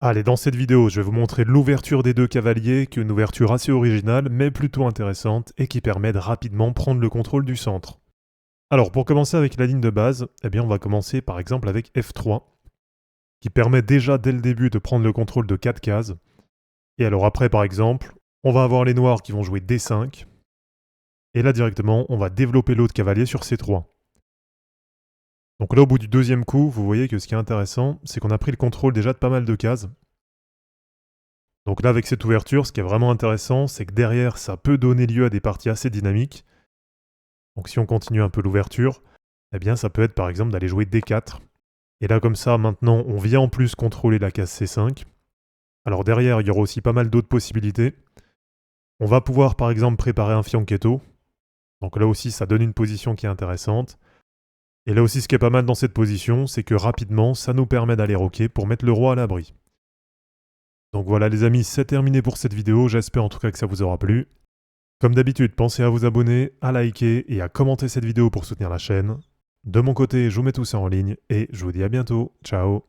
Allez, dans cette vidéo, je vais vous montrer l'ouverture des deux cavaliers, qui est une ouverture assez originale, mais plutôt intéressante, et qui permet de rapidement prendre le contrôle du centre. Alors, pour commencer avec la ligne de base, eh bien, on va commencer par exemple avec F3, qui permet déjà dès le début de prendre le contrôle de 4 cases. Et alors après, par exemple, on va avoir les noirs qui vont jouer D5, et là directement, on va développer l'autre cavalier sur C3. Donc là, au bout du deuxième coup, vous voyez que ce qui est intéressant, c'est qu'on a pris le contrôle déjà de pas mal de cases. Donc là, avec cette ouverture, ce qui est vraiment intéressant, c'est que derrière, ça peut donner lieu à des parties assez dynamiques. Donc si on continue un peu l'ouverture, eh bien ça peut être par exemple d'aller jouer D4. Et là, comme ça, maintenant, on vient en plus contrôler la case C5. Alors derrière, il y aura aussi pas mal d'autres possibilités. On va pouvoir par exemple préparer un fianchetto. Donc là aussi, ça donne une position qui est intéressante. Et là aussi, ce qui est pas mal dans cette position, c'est que rapidement, ça nous permet d'aller roquer pour mettre le roi à l'abri. Donc voilà les amis, c'est terminé pour cette vidéo, j'espère en tout cas que ça vous aura plu. Comme d'habitude, pensez à vous abonner, à liker et à commenter cette vidéo pour soutenir la chaîne. De mon côté, je vous mets tout ça en ligne et je vous dis à bientôt. Ciao.